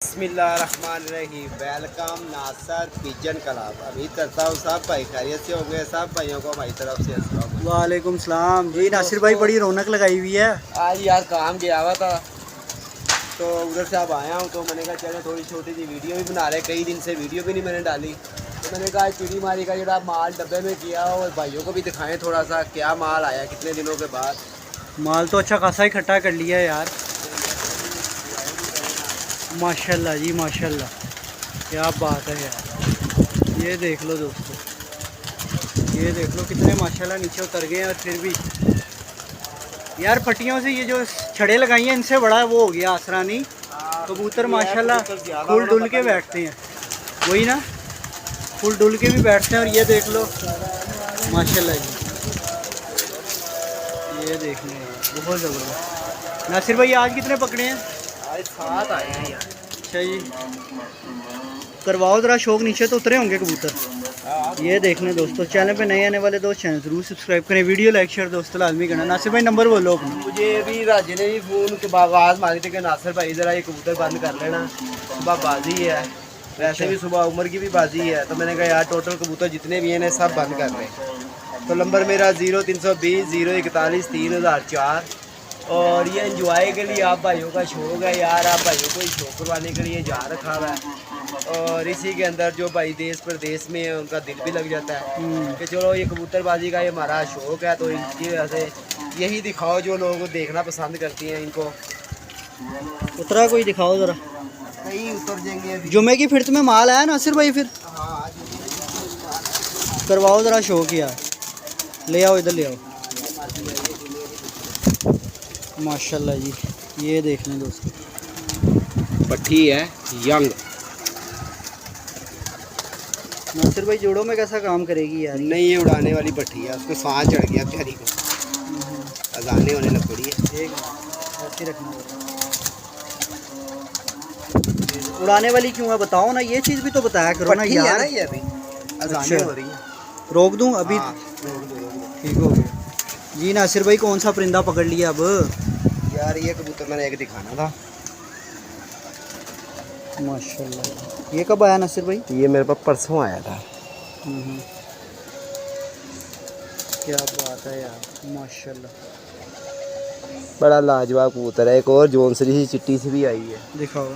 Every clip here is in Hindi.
बिस्मिल्लाहिर्रहमानिर्रहीम। वेलकम नासर पिजन क्लब। अभी करता हूँ सब भाई खैरियत से हो गए। सब भाइयों को हमारी तरफ से अस्सलाम वालेकुम। वालेकुम सलाम जी। नासिर भाई बड़ी रौनक लगाई हुई है आज यार काम गया हुआ था तो उधर से अब आया हूँ तो मैंने कहा चलो थोड़ी छोटी सी वीडियो भी बना रहे। कई दिन से वीडियो भी नहीं मैंने डाली तो मैंने कहा चिड़ी मारी का जरा माल डब्बे में किया और भाइयों को भी दिखाएं थोड़ा सा क्या माल आया कितने दिनों के बाद। माल तो अच्छा खासा इकट्ठा कर लिया है यार, माशाल्लाह जी माशाल्लाह, क्या बात है यार। ये देख लो दोस्तों, ये देख लो कितने माशाल्लाह नीचे उतर गए हैं। और फिर भी यार पट्टियों से ये जो छड़े लगाई हैं इनसे बड़ा वो हो गया आसरा नहीं। कबूतर माशाल्लाह फुल डुल के बैठते हैं, वही ना, फुल डुल के भी बैठते हैं। और ये देख लो माशाल्लाह जी, ये देख लो बहुत ज़बरदस्त। नासिर भाई आज कितने पकड़े हैं? आज 7 आए हैं यार। अच्छा जी, करवाओ ज़रा शौक, नीचे तो उतरे होंगे कबूतर। ये देखने दोस्तों, चैनल पे नए आने वाले दोस्त चैनल ज़रूर सब्सक्राइब करें, वीडियो लाइक शेयर दोस्तों लाजमी करना। नासिर भाई नंबर बोलो अपना। मुझे भी राजे ने भी फ़ोन के आवाज़ मारी थी कि नासिर भाई ज़रा ये कबूतर बंद कर लेना, सुबह बाजी है, वैसे भी सुबह उमर की भी बाजी है। तो मैंने कहा यार टोटल कबूतर जितने भी हैं सब बंद कर लें। तो नंबर मेरा 0320 041 3004। और ये एंजॉय के लिए आप भाइयों का शौक़ है यार, आप भाइयों को शौक़ करवाने के लिए जा रखा हुआ है। और इसी के अंदर जो भाई देश प्रदेश में है उनका दिल भी लग जाता है कि चलो ये कबूतरबाजी का ये हमारा शौक़ है। तो इनकी वजह से यही दिखाओ जो लोग देखना पसंद करती हैं इनको। उतरा कोई दिखाओ ज़रा, कहीं उतर जाएंगे अभी। जुमे की फिर में माल आया नासिर भाई, फिर हाँ करवाओ ज़रा शौक यार, ले आओ इधर ले आओ। माशाल्लाह जी, ये देख लें दोस्तों, पट्टी है यंग। नासिर भाई जोड़ों में कैसा काम करेगी यार? नहीं ये उड़ाने वाली पट्टी है, उसको सांस चढ़ गया बेचारी को, अजाने होने लग पड़ी है। एक ऐसे रखना, उड़ाने वाली क्यों है बताओ ना, ये चीज़ भी तो बताया करो ना यार। है ना ये अभी अजाने हो रही है। रोक दूं अभी? हाँ, रोक दो। ठीक हो गया जी। नासिर भाई कौन सा परिंदा पकड़ लिया अब? यार ये कबूतर मैंने एक दिखाना था। माशाल्लाह, ये कब आया नासिर भाई? ये मेरे पास परसों आया था। क्या बात है यार, माशाल्लाह, बड़ा लाजवाब कबूतर है। एक और जोनसरी सी चिट्टी सी भी आई है, दिखाओ।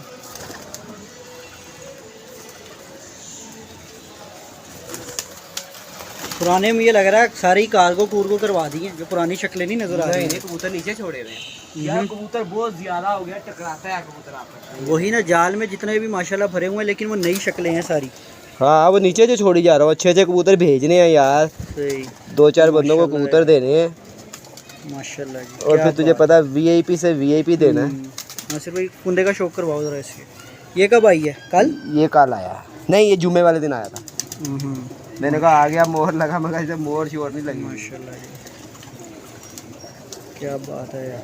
पुराने में ये लग रहा है सारी कार्गो कूर्गो करवा दी हैं, जो पुरानी शक्लें नहीं नजर आ रही हैं। कबूतर नीचे छोड़े हुए हैं यार। कबूतर बहुत ज्यादा हो गया, टकराता है कबूतर आपस में। वही ना, जाल में जितने भी माशाल्लाह भरे हुए हैं, लेकिन वो नई शक्लें हैं सारी। हाँ वो नीचे जो छोड़ी जा रहा हूँ, अच्छे अच्छे कबूतर भेजने हैं यार। सही, 2-4 बंदों को कबूतर देने हैं माशाल्लाह जी। और फिर तुझे पता वीआईपी से वीआईपी देना है। नासिर भाई कुंदे का शौक करवाओ जरा इसके। ये कब आई है? कल? ये कल आया नहीं, ये जुम्मे वाले दिन आया था। मैंने कहा आ गया, मोहर लगा, मगर इसे मोहर शोर नहीं लगी। माशाल्लाह जी, क्या बात है यार।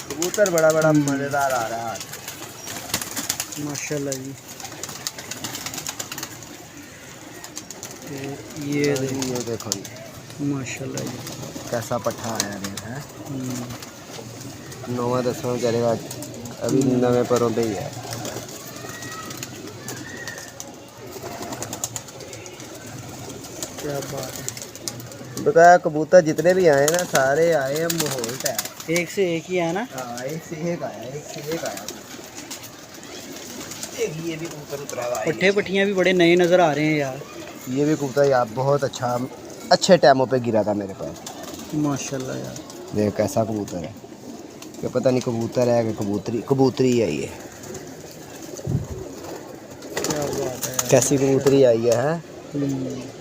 कबूतर बड़ा बड़ा मज़ेदार आ रहा है आज। माशाल्लाह जी, ये देखो ये माशाल्लाह जी, कैसा पट्ठा आया है। 9-10 चलेगा, अभी नवे परों पे ही है। क्या बात है। बताया कबूतर जितने भी आए ना सारे आए हैं माहौल है, एक से एक ही है ना? हाँ एक से एक आया, एक से एक आया। ये भी कबूतर उतरा हुआ है। पट्ठे पट्टियाँ भी बड़े नए नज़र आ रहे हैं यार। ये भी कबूतर यार बहुत अच्छे टाइमों पे गिरा था मेरे पास। माशाल्लाह यार, देख कैसा कबूतर है, क्या पता नहीं कबूतर है कि कबूतरी है ये। क्या बात है यार, कैसी कबूतरी आई है।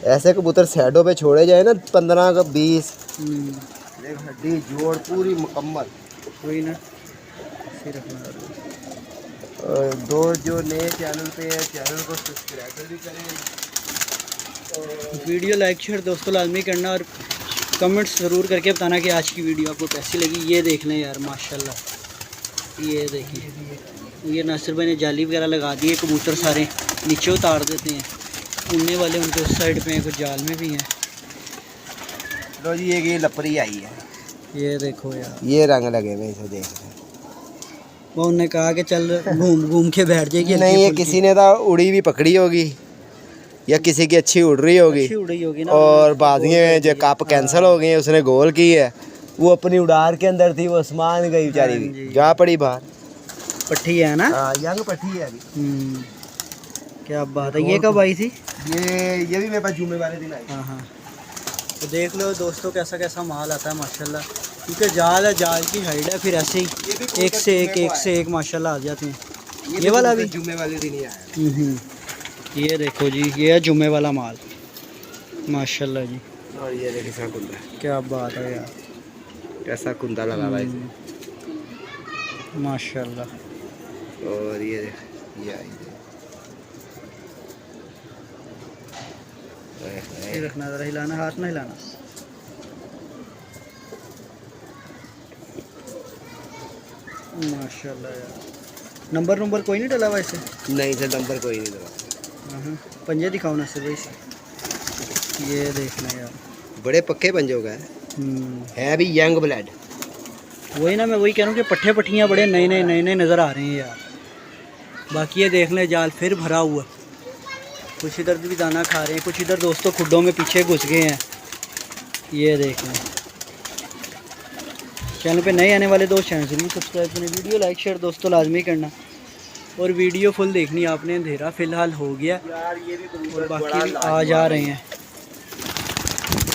ऐसे कबूतर साइडों पे छोड़े जाए ना 15 का 20, देख हड्डी जोड़ पूरी मुकम्मल। वही ना, ऐसे रखना। और दोस्त जो नए चैनल पे है चैनल को सब्सक्राइब भी करें, वीडियो लाइक शेयर दोस्तों लाजमी करना, और कमेंट्स ज़रूर करके बताना कि आज की वीडियो आपको कैसी लगी। ये देख लें यार माशाल्लाह, ये देखिए, ये नासिर भाई ने जाली वगैरह लगा दी है, कबूतर सारे नीचे उतार देते हैं। उड़ने वाले उनके उस साइड पे हैं, कुछ जाल में भी हैं। लो जी ये लपरी आई है, ये देखो यार, ये रंग लगे हुए इसे देख। वो उन्होंने कहा कि चल घूम घूम के बैठ जाएगी। नहीं, ये किसी ने तो उड़ी भी पकड़ी होगी या किसी की अच्छी उड़ रही होगी, अच्छी उड़ी होगी ना। और बाजियाँ जो कप कैंसिल हो गई है, उसने गोल की है। वो अपनी उड़ार के अंदर थी, वो आसमान गई बेचारी भी, जा पड़ी बाहर। पट्टी है ना? हाँ, यंग पट्टी है अभी। क्या बात है। ये कब आई थी? ये भी मेरे पास जुम्मे वाले दिन आई। हाँ हाँ। तो देख लो दोस्तों कैसा कैसा माल आता है माशाल्लाह, क्योंकि जाल है, जाल की हाइट है, फिर ऐसे ही एक से एक माशाल्लाह आ जाते हैं। ये वाला भी जुम्मे वाले दिन ही आया। ये देखो जी, ये है जुम्मे वाला माल माशाल्लाह जी। और ये देखिए कैसा कुंदा, क्या बात है यार, कैसा कुंदा लगा हुआ है इसमें माशाल्लाह। और ये देख, ये आई ये रखना ज़रा, हिलाना, हाथ ना हिलाना। माशाल्लाह यार। नंबर कोई नहीं डला हुआ इसे? नहीं सर, नंबर कोई नहीं दबा। पंजे दिखाओ ना सर भाई। ये देखना यार, बड़े पक्के पंजों का है भी, यंग ब्लड। वही ना, मैं वही कह रहा हूँ कि पट्ठे पट्टियाँ बड़े नए नए नज़र आ रहे हैं यार। बाकी ये देख लें, जाल फिर भरा हुआ, कुछ इधर भी दाना खा रहे हैं, कुछ इधर दोस्तों खुड्डों में पीछे घुस गए हैं। ये देख लें। चैनल पे नए आने वाले दोस्त चैनल जरूर सब्सक्राइब करें, वीडियो लाइक शेयर दोस्तों लाजमी करना, और वीडियो फुल देखनी आपने। अंधेरा फ़िलहाल हो गया यार, ये भी और बाकी भी आ जा रहे हैं।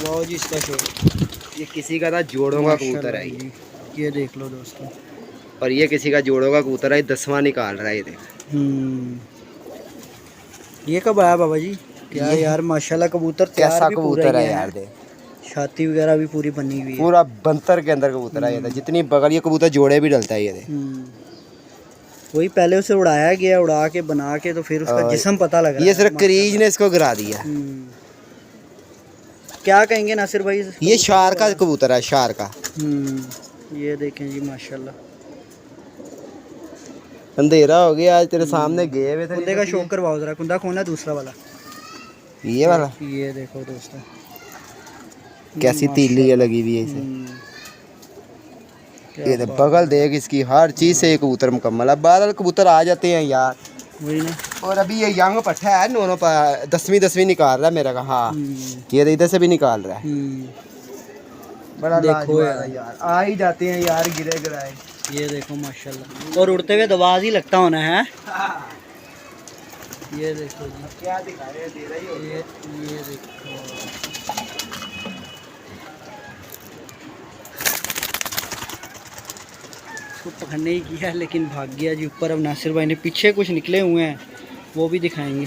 वाह जी, इसका शोर। ये किसी का था जोड़ों का कबूतर है ये देख लो दोस्तों, और ये किसी का जोड़ों का कबूतर है, 10वां निकाल रहा है ये देख। ये कब आया बाबा जी? क्या यार माशाल्लाह, कबूतर कैसा कबूतर है यार, देख छाती वगैरह भी पूरी बनी हुई है, पूरा बंतर के अंदर कबूतर है ये था। जितनी बगल ये कबूतर जोड़े भी डलता है ये देख। वही पहले उसे उड़ाया गया, उड़ा के बना के, तो फिर उसका जिस्म पता लगा। ये सिर्फ क्रीज ने इसको गिरा दिया। क्या कहेंगे नासिर भाई? ये शार का कबूतर है, शार का। ये देखें जी माशाल्लाह। अंधेरा हो गया आज, तेरे सामने गए हुए थे। कुंदे का शौक करवाओ जरा, कुंदा खोलना दूसरा वाला, ये वाला। ये देखो दोस्तों कैसी तीली है लगी हुई है इसे। ये तो बगल देख इसकी, हर चीज से एक कबूतर मुकम्मल है। 12 कबूतर आ जाते हैं यार, वही ना। और अभी ये यंग पट्ठा है, दोनों 10वीं निकाल रहा है मेरा का। हाँ, ये इधर से भी निकाल रहा है। बड़ा देखो यार, आ ही जाते हैं यार गिरे गिराए। ये देखो माशाल्लाह, और उड़ते हुए दबाज ही लगता होना है। ये देखो जी, क्या दिखा रहे हैं, दे रही हो। ये देखो, इसको पकड़ने ही किया लेकिन भाग गया जी ऊपर। अब नासिर भाई ने पीछे कुछ निकले हुए हैं, वो भी दिखाएंगे।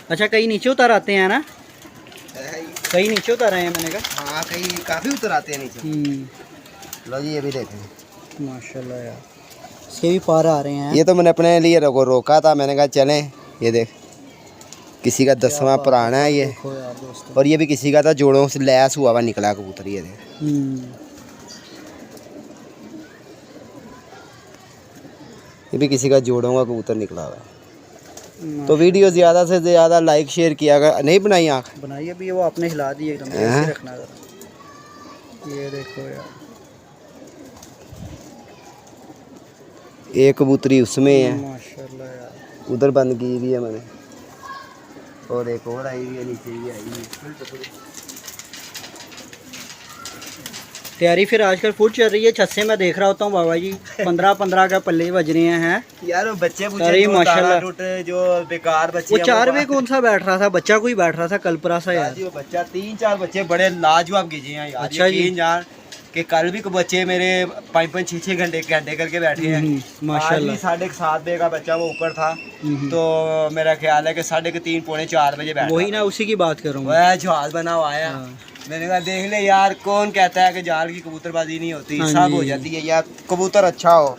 अच्छा, कई नीचे उतर आते हैं ना? कई नीचे उतर आए हैं मैंने कहा। हाँ, कई काफ़ी उतर आते हैं नीचे। लो जी, ये भी देखें माशाल्लाह यार, इसके भी पार आ रहे हैं। ये तो मैंने अपने लिए रोका था, मैंने कहा चलें। ये देख, किसी का 10वां पुराना है ये, और ये भी किसी का था जोड़ों से लैस हुआ निकला कबूतर। ये देख, ये भी किसी का जोड़ों का कबूतर निकला हुआ है। तो वीडियो ज़्यादा से ज़्यादा लाइक शेयर किया अगर नहीं बनाई आँख बनाई अभी, वो आपने हिला दी एकदम, ऐसे रखना जरा। ये देखो यार, एक कबूतरी उसमें है माशाल्लाह यार, उधर बंद की हुई है मैंने, और एक और आई हुई है, नीचे भी आई हुई है। तैयारी फिर आजकल फुल चल रही है। छत से मैं देख रहा होता हूँ बाबा जी, 15-15 का पल्ले बज रहे हैं यार। वो बच्चे माशाल्लाह, जो बेकार बच्चे, वो 4वे कौन सा बैठ रहा था बच्चा, कोई बैठ रहा था कलपरा सा यार। वो बच्चा 3-4 बच्चे बड़े लाजवाब गिजे हैं यार। अच्छा जी, यार कि कल भी बच्चे मेरे 5-5, 6-6 घंटे करके बैठे हैं माशाल्लाह। 7:30 बजे का बच्चा वो ऊपर था, तो मेरा ख्याल है कि 3:30 पौने 4 बजे बैठा। वही ना, उसी की बात कर रहा हूँ। वह जहाज बना हुआ आया। मैंने कहा देख ले यार, कौन कहता है कि जाल की कबूतरबाजी नहीं होती, सब हो जाती है यार। कबूतर अच्छा हो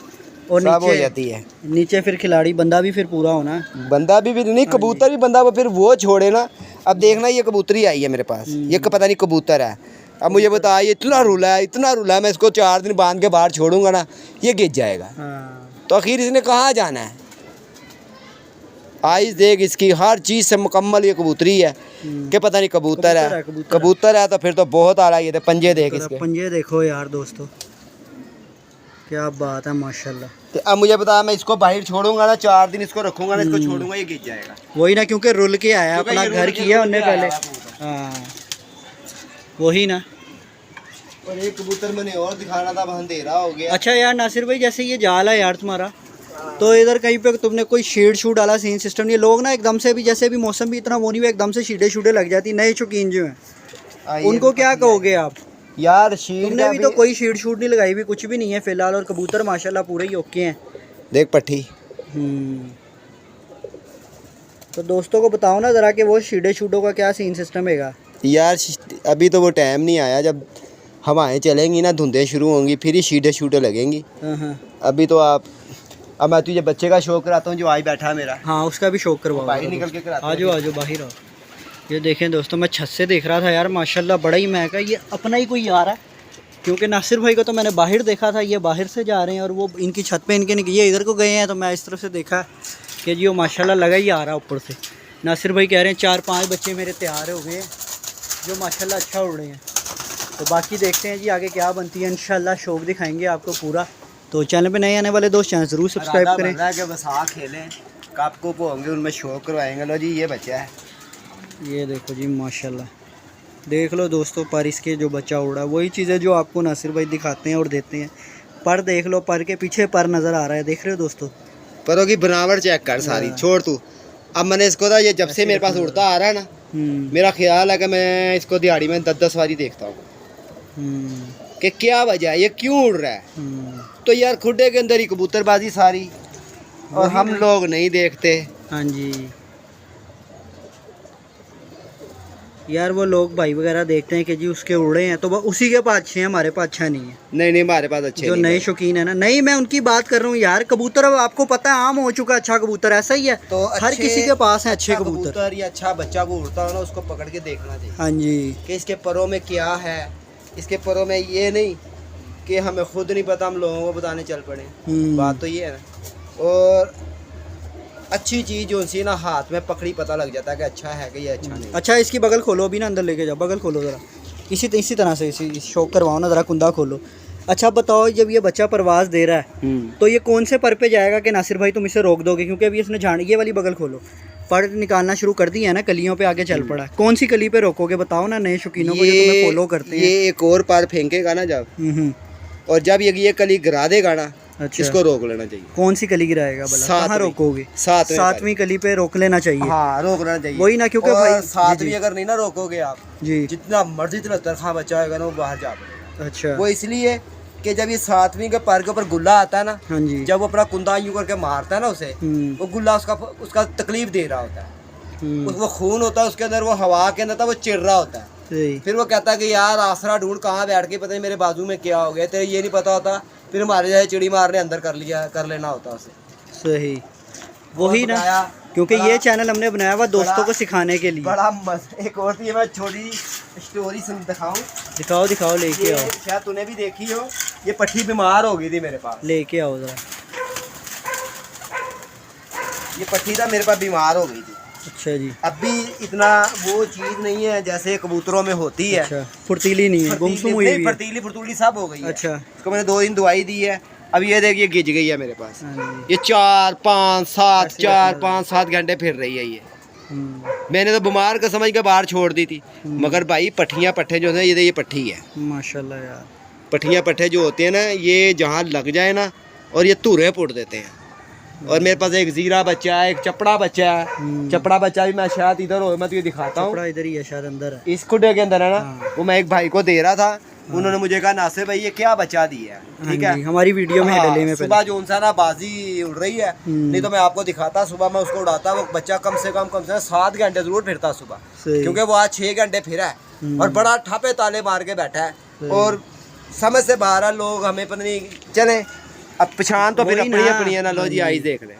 और सब हो जाती है। नीचे फिर खिलाड़ी बंदा भी फिर पूरा होना, बंदा भी नहीं, कबूतर भी बंदा फिर वो छोड़े ना। अब देखना, ये कबूतरी आई है मेरे पास, ये पता नहीं कबूतर है। अब मुझे बता, ये इतना रुला है, मैं इसको 4 दिन बांध के बाहर छोड़ूंगा ना, ये गिर जाएगा। तो आखिर इसने कहाँ जाना है? आइस देख, इसकी हर चीज़ से मुकम्मल ये कबूतरी है कि पता नहीं कबूतर है तो फिर तो बहुत आ रहा है। ये पंजे देख, इसके पंजे देखो यार दोस्तों, क्या बात है माशाल्लाह। तो अब मुझे बता, मैं इसको बाहर छोड़ूंगा ना, 4 दिन इसको रखूंगा ना, इसको छोड़ूंगा ये गिर जाएगा। वही ना, क्योंकि रुल के आया, क्योंकि अपना ये घर रुल के किया रुल उनने के पहले। आया पूरा। हाँ वही ना। और एक कबूतर मैंने और दिखाना था, अब अंधेरा हो गया। अच्छा यार नासिर भाई, जैसे ये जाल है यार तुम्हारा, तो इधर कहीं पे तुमने कोई शेड शूट डाला, सीन सिस्टम नहीं? लोग ना एकदम से भी, जैसे भी मौसम भी इतना वो नहीं हुआ, एकदम से शीडे शूडे लग जाती, नए शौकीन जो हैं उनको क्या कहोगे आप? यार शीट तुमने भी तो कोई शीट शूट नहीं लगाई भी, कुछ भी नहीं है फिलहाल, और कबूतर माशाल्लाह पूरे ही ओके हैं। देख पट्टी। तो दोस्तों को बताओ ना ज़रा कि वो शीडे शूटों का क्या सीन सिस्टम हैगा। यार अभी तो वो टाइम नहीं आया, जब हवाएं चलेंगी ना, धुंधें शुरू होंगी, फिर ही शीडे शूटे लगेंगी। अभी तो अब मैं तुझे बच्चे का शौक कराता हूँ, जो आज बैठा है मेरा। हाँ उसका भी शौक करवाओ, बाहर निकल के कराता आ जाओ बाहर आओ। ये देखें दोस्तों, मैं छत से देख रहा था यार, माशाल्लाह बड़ा ही महका, ये अपना ही कोई आ रहा है, क्योंकि नासिर भाई को तो मैंने बाहर देखा था, ये बाहर से जा रहे हैं और वो इनकी छत पे इनके नहीं, ये इधर को गए हैं, तो मैं इस तरफ से देखा कि जी वो माशाल्लाह लगा ही आ रहा है ऊपर से। नासिर भाई कह रहे हैं 4-5 बच्चे मेरे तैयार हो गए हैं, जो माशाल्लाह अच्छा उड़ रहे हैं। तो बाकी देखते हैं जी आगे क्या बनती है, इंशाल्लाह शौक दिखाएंगे आपको पूरा। तो चैनल पे नए आने वाले दोस्त चैनल ज़रूर सब्सक्राइब करें। कि बस आ खेलें, कप कुप होंगे, उनमें शौक करवाएंगे। लो जी ये बच्चा है, ये देखो जी माशाल्लाह, देख लो दोस्तों, पर इसके जो बच्चा उड़ा, वही चीज़ें जो आपको नासिर भाई दिखाते हैं और देते हैं। पर देख लो, पर के पीछे पर नज़र आ रहा है, देख रहे हो दोस्तों, परों की बनावट चेक कर सारी, छोड़ तू। अब मैंने इसको था, ये जब से मेरे पास उड़ता आ रहा है ना, मेरा ख्याल है कि मैं इसको दिहाड़ी में 10-10 बारी देखता हूँ कि क्या वजह है, ये क्यों उड़ रहा है। तो यार खुडे के अंदर ही कबूतरबाजी सारी, और हम लोग नहीं देखते। हाँ जी यार, वो लोग भाई वगैरह देखते हैं कि जी उसके उड़े हैं, तो वो उसी के पास अच्छे हैं, हमारे पास अच्छा नहीं है। नहीं हमारे पास अच्छे जो नए शौकीन है ना, नहीं मैं उनकी बात कर रहा हूँ यार। कबूतर अब आपको पता है आम हो चुका है, अच्छा कबूतर ऐसा ही है, तो हर किसी के पास है अच्छे कबूतर। या अच्छा बच्चा को उड़ता हो ना, उसको पकड़ के देखना चाहिए। हाँ जी, कि इसके परों में क्या है, इसके परों में ये नहीं कि हमें खुद नहीं पता, हम लोगों को बताने चल पड़े। बात तो ये है ना। और अच्छी चीज़ जो सी ना, हाथ में पकड़ी पता लग जाता है कि अच्छा है कि ये अच्छा नहीं। अच्छा इसकी बगल खोलो अभी ना, अंदर लेके जाओ, बगल खोलो ज़रा, इसी तरह से इसी शौक करवाओ ना, ज़रा कुंदा खोलो। अच्छा बताओ, जब ये बच्चा परवाज़ दे रहा है तो ये कौन से पर पे जाएगा कि नासिर भाई तुम इसे रोक दोगे? क्योंकि अभी इसने जान, ये वाली बगल खोलो, पर निकालना शुरू कर दिया है ना, कलियों पे आगे चल पड़ा है। कौन सी कली पे रोकोगे बताओ ना, नए शौकीनों को जो तुम्हें फॉलो करते हैं। ये एक और पर फेंकेगा ना जब, और जब ये कली गिरा देगा ना, अच्छा, इसको रोक लेना चाहिए। कौन सी कली गिराएगा भला? कहाँ रोकोगे? 7वीं कली पे रोक लेना चाहिए। हाँ रोक लेना चाहिए, वही ना, क्योंकि भाई 7वीं अगर नहीं ना रोकोगे आप जी, जितना मर्जी तरखा बच्चा होगा ना, वो बाहर जा पड़ेगा। अच्छा, वो इसलिए कि जब ये 7वीं के पर के ऊपर गुल्ला आता है ना, हाँ जी, जब वो अपना कुंदा यूं करके मारता है ना उसे, वो गुल्ला उसका तकलीफ दे रहा होता है, वो खून होता है उसके अंदर, वो हवा के अंदर था, वो चिड़ रहा होता है। फिर वो कहता है कि यार आसरा ढूंढ, कहाँ बैठ के, पता नहीं मेरे बाजू में क्या हो गया, तेरे ये नहीं पता होता, फिर हमारे जैसे चिड़ी मारने अंदर कर लेना होता उसे। सही वही ना, क्योंकि ये चैनल हमने बनाया हुआ दोस्तों को सिखाने के लिए। बड़ा मजा। एक और थी, मैं छोटी स्टोरी सुन दिखाओ लेके आओ, शायद तूने भी देखी हो। ये पट्टी बीमार हो गई थी मेरे पास, लेके आओ जरा। ये पट्टी था मेरे पास, बीमार हो गई थी। अच्छा जी, अभी इतना वो चीज नहीं है जैसे कबूतरों में होती है। अच्छा, फुर्तीली नहीं है, गुमसुम हुई है, फुर्तीली फुर्तूली सब हो गई है। अच्छा, इसको मैंने 2 दिन दवाई दी है, अब ये देखिए गिज गई है मेरे पास। ये 4-5-7 घंटे फिर रही है ये। मैंने तो बीमार का समझ के बाहर छोड़ दी थी, मगर भाई पट्टे जो है, ये पट्टी है माशाल्लाह यार। पट्टियाँ पट्टे जो होते हैं ना, ये जहाँ लग जाए ना, और ये धुरे पुट देते हैं। और मेरे पास एक जीरा बच्चा है, एक चपड़ा बच्चा है। चपड़ा बच्चा भी मैं शायद इधर हो, मैं तुझे दिखाता हूँ, चपड़ा इधर ही है शायद, अंदर है, इस खुडे के अंदर है ना। वो मैं एक भाई को दे रहा था, उन्होंने मुझे कहा नासिर भाई ये क्या बच्चा दिया है, ठीक है, हमारी वीडियो में डले में सुबह जो उनसा ना बाजी उड़ रही है, नहीं तो मैं आपको दिखाता। सुबह मैं उसको उड़ाता, वो बच्चा कम से कम 7 घंटे जरूर फिरता सुबह, क्योंकि वो आज 6 घंटे फिरा है और बड़ा ठापे ताले मार के बैठा है, और समझ से बाहर है। लोग हमें पता नहीं चले, अब पहचान तो फिर अपनी है ना। लो जी आई देख ले,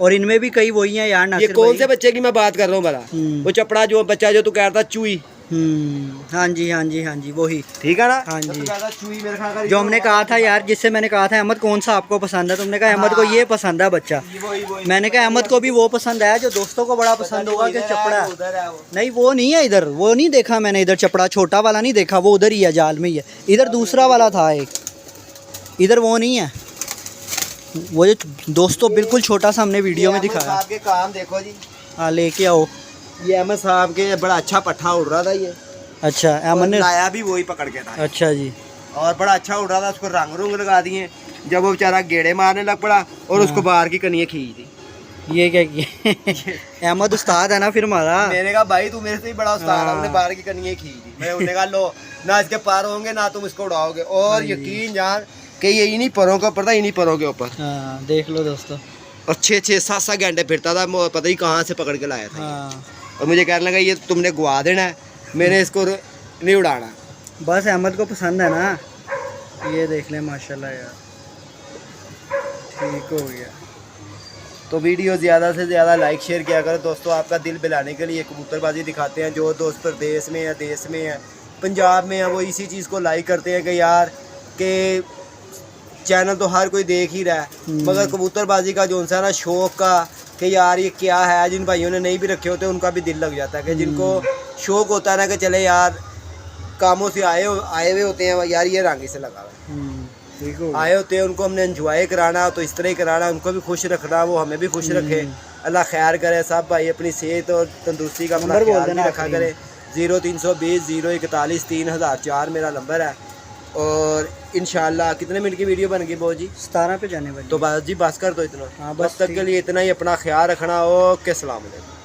और इनमें भी कई वही हैं यार। ये कौन से बच्चे की मैं बात कर रहा हूँ भला? वो चपड़ा जो बच्चा जो तू कह रहा था, चूई। हाँ जी वही, ठीक है ना। हाँ जी, चूई मेरे ख्याल जो हमने कहा था यार, जिससे मैंने कहा था अहमद कौन सा आपको पसंद है, तुमने कहा अहमद को ये पसंद है बच्चा। मैंने कहा अहमद को भी वो पसंद आया जो दोस्तों को बड़ा पसंद होगा कि चपड़ा। नहीं वो नहीं है इधर, वो नहीं देखा मैंने इधर, चपड़ा छोटा वाला नहीं देखा, वो उधर ही है, जाल में ही है। इधर दूसरा वाला था एक, इधर वो नहीं है, वो जो दोस्तों बिल्कुल छोटा सा हमने वीडियो में दिखाया। आपके काम देखो जी। हाँ लेके आओ। ये अहमद साहब के बड़ा अच्छा पट्ठा उड़ रहा था ये। अच्छा अहमद ने लाया भी वही पकड़ के था। अच्छा जी। और बड़ा अच्छा उड़ रहा था, उसको रंग रुंग लगा दिए। जब वो बेचारा गेड़े मारने लग पड़ा और उसको बाहर की कनियाँ खींच दी। ये क्या किया? अहमद उस्ताद है ना फिर हमारा। मैंने कहा भाई तू मेरे से ही बड़ा उस्ताद है, हाँ। हमने बाहर की कनियाँ खींच दी। मैं उन्हें कहा लो ना इसके पार होंगे ना तुम इसको उड़ाओगे। और यकीन जान कि ये इन्हीं परों के ऊपर था, इन्हीं परों के ऊपर। हाँ देख लो दोस्तों। और 6-7 घंटे फिरता था, पता ही कहाँ से पकड़ के लाया था। हाँ और मुझे कहने लगा ये तुमने गुआ देना है, मैंने इसको नहीं उड़ाना। बस अहमद को पसंद है ना। ये देख लें माशाल्लाह यार, ठीक हो गया। तो वीडियो ज़्यादा से ज़्यादा लाइक शेयर किया करो दोस्तों। आपका दिल बहलाने के लिए कबूतरबाजी दिखाते हैं। जो दोस्त प्रदेश में है, देश में है, पंजाब में है, वो इसी चीज़ को लाइक करते हैं कि यार के चैनल तो हर कोई देख ही रहा है, मगर कबूतरबाजी का जो है ना शौक़ का कि यार ये क्या है, जिन भाइयों ने नहीं भी रखे होते उनका भी दिल लग जाता है। कि जिनको शौक़ होता है ना कि चले यार कामों से आए हुए होते हैं यार, ये रंगी से लगा हुआ है, ठीक हो आए होते हैं, उनको हमने एंजॉय कराना, तो इस तरह ही कराना, उनको भी खुश रखना, वो हमें भी खुश रखे। अल्लाह खैर करे। सब भाई अपनी सेहत और तंदुरुस्ती का अपना ख्याल भी रखा करे। 0320 041 3004 मेरा नंबर है। और इंशाल्लाह कितने मिनट की वीडियो बन गई बो जी? 17 पे जाने वाली। तो बस जी बस कर दो इतना। हाँ, बस तक के लिए इतना ही, अपना ख्याल रखना। ओके, सलाम अलैकुम।